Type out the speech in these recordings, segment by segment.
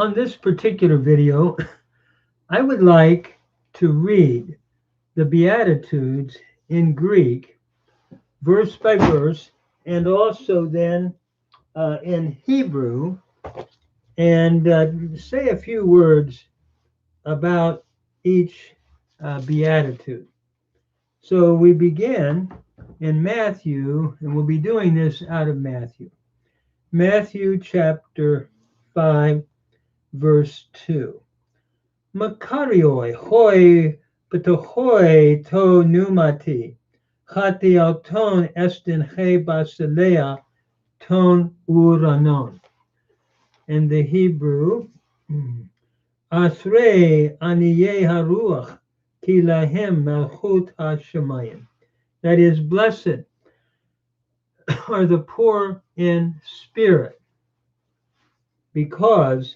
On this particular video, I would like to read the Beatitudes in Greek, verse by verse, and also then in Hebrew, and say a few words about each Beatitude. So we begin in Matthew, and we'll be doing this out of Matthew. Matthew chapter 5, verse 2. Makarioi hoi petohoi to numati, hati auton estin he basilea ton uranon. In the Hebrew, Asrei aniye haruach ki lahem malchut hashemayim. That is, blessed are the poor in spirit, because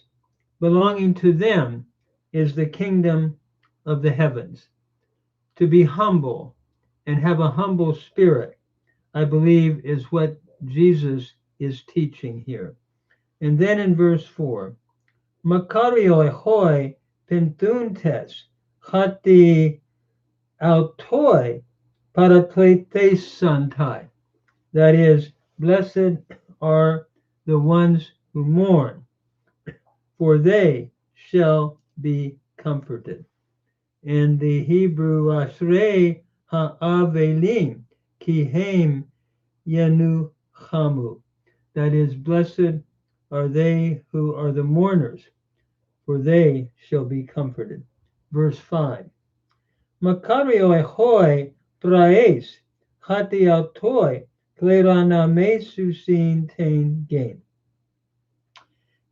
belonging to them is the kingdom of the heavens. To be humble and have a humble spirit, I believe, is what Jesus is teaching here. And then in verse 4, Makarioi hoi pentuntes hati autoi parakletes santai. That is, blessed are the ones who mourn, for they shall be comforted. In the Hebrew, Ashrei ha'avelim ki hem yenuchamu. That is, blessed are they who are the mourners, for they shall be comforted. Verse 5. Makarioi hoi praes hati autoi klerana mesusin tain gain.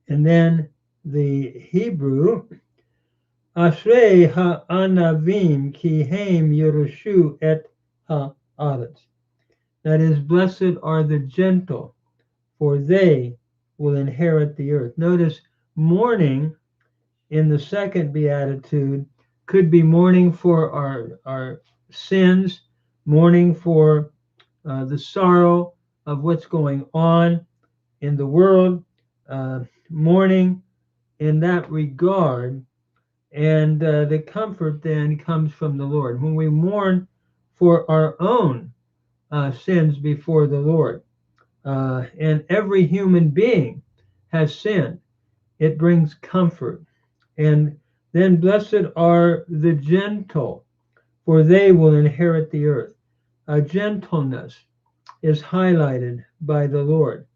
And then the Hebrew, Ashrei ha'anavim ki hem yerushu et ha'aretz. That is, blessed are the gentle, for they will inherit the earth. Notice mourning in the second beatitude could be mourning for our sins, mourning for the sorrow of what's going on in the world, mourning in that regard, and the comfort then comes from the Lord. When we mourn for our own sins before the Lord, and every human being has sinned, it brings comfort. And then blessed are the gentle, for they will inherit the earth. Gentleness is highlighted by the Lord.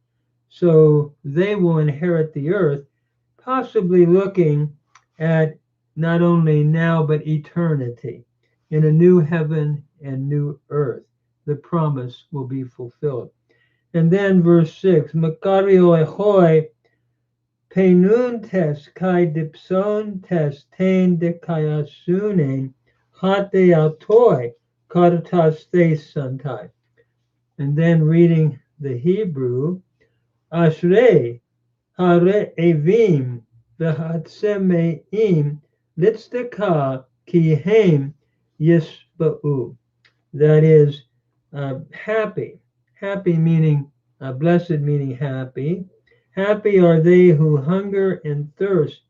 So they will inherit the earth, possibly looking at not only now but eternity. In a new heaven and new earth, the promise will be fulfilled. And then verse 6, Makarioi hoi penuntes kai dipson tes tain de kayasunen hate autoi kartas theis santai. And then reading the Hebrew, Ashrei hare evim v'hatsemeim litzdeka ki hem yisba'u. That is, happy. Happy meaning, blessed meaning happy. Happy are they who hunger and thirst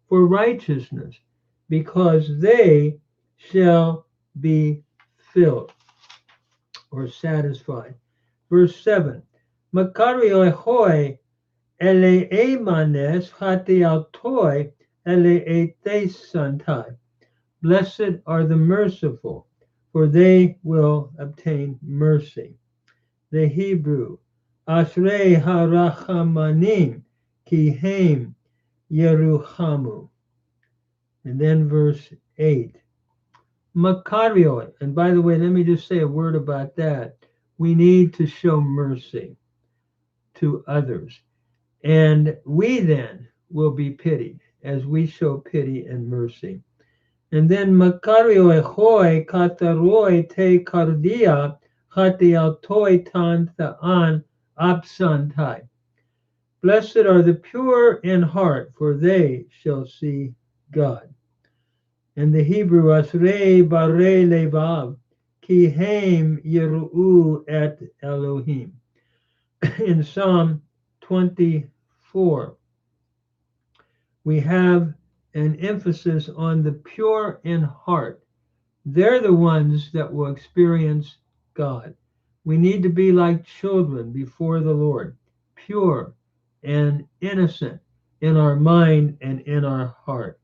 for righteousness, because they shall be filled or satisfied. Verse 7, Makarioi hoi eleemanes hati autoi eleetes santai. Blessed are the merciful, for they will obtain mercy. The Hebrew, Ashrei harachamanim ki hem yeruchamu. And then verse 8, Makarioi. And by the way, let me just say a word about that. We need to show mercy to others. And we then will be pitied as we show pity and mercy. And then Makarioi hoi kataroi te kardia hati autoi tan tha'an absantai. Blessed are the pure in heart, for they shall see God. And the Hebrew, Asrei barei levav ki hem yeru'u et Elohim. In Psalm 24, we have an emphasis on the pure in heart. They're the ones that will experience God. We need to be like children before the Lord, pure and innocent in our mind and in our heart.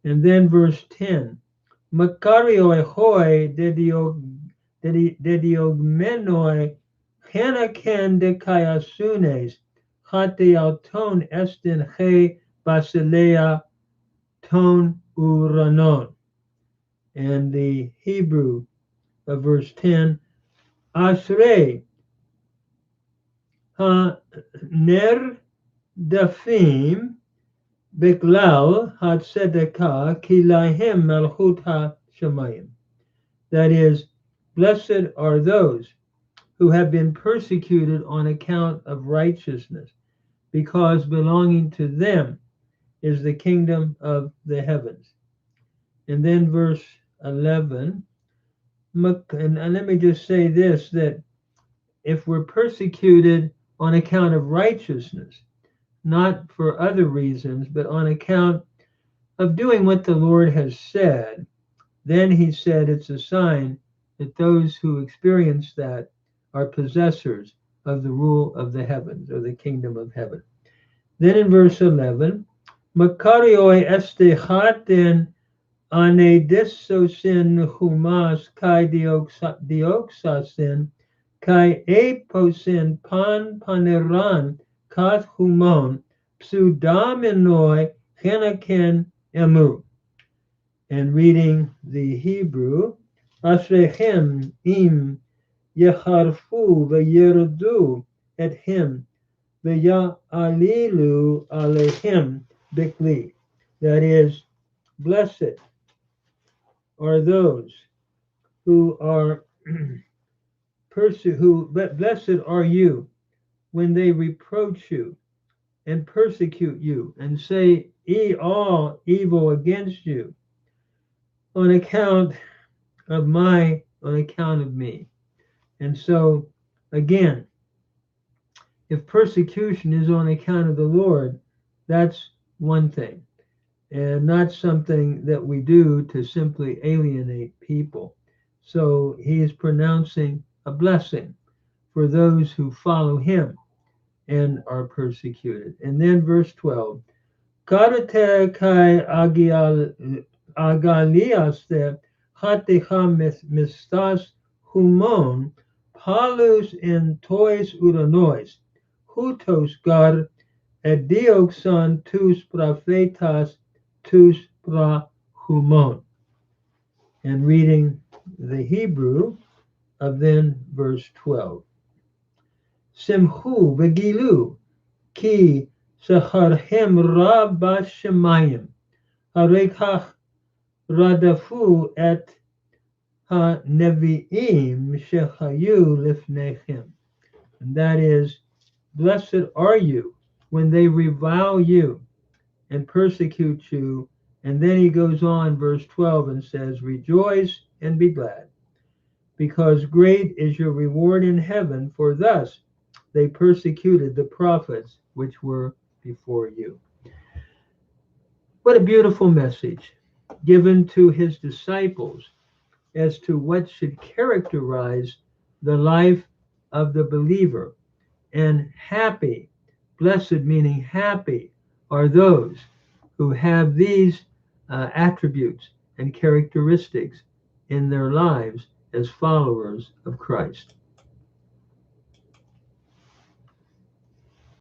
And then verse 10, Makario ehoi dediogmenoi henaken de kayasunes hate auton estin he basilea ton uranon. And the Hebrew of verse 10, Ashrei ha ner dafim Biklal Hatzedekah Kilahem Malchut HaShamayim. That is, blessed are those who have been persecuted on account of righteousness, because belonging to them is the kingdom of the heavens. And then verse 11, and let me just say this, that if we're persecuted on account of righteousness, not for other reasons, but on account of doing what the Lord has said, then he said it's a sign that those who experience that are possessors of the rule of the heavens, or the kingdom of heaven. Then in verse 11, Makarioi estechaten anedisosin humas kai dioxasin kai eposin pan paneran kat humon pseudaminoi henaken emu. And reading the Hebrew, Ashrechem im yecharfu v'yerdu et him v'ya'alilu alehem bikli. That is, blessed are those who are blessed are you when they reproach you and persecute you and say all evil against you on account of me. And so, again, if persecution is on account of the Lord, that's one thing, and not something that we do to simply alienate people. So he is pronouncing a blessing for those who follow him and are persecuted. And then verse 12, Karate kai agaliaste hatecha mistas humon palus in tois uranois hutos gar edioxon tus prophetas tus pra humon. And reading the Hebrew of then verse 12, Simhu begilu ki sacharhem rab bashemayim harekach radafu et ha-nevi'im shechayu lifnechem. And that is, blessed are you when they revile you and persecute you. And then he goes on, verse 12, and says, rejoice and be glad, because great is your reward in heaven, for thus they persecuted the prophets which were before you. What a beautiful message given to his disciples as to what should characterize the life of the believer. And happy, blessed meaning happy, are those who have these attributes and characteristics in their lives as followers of Christ.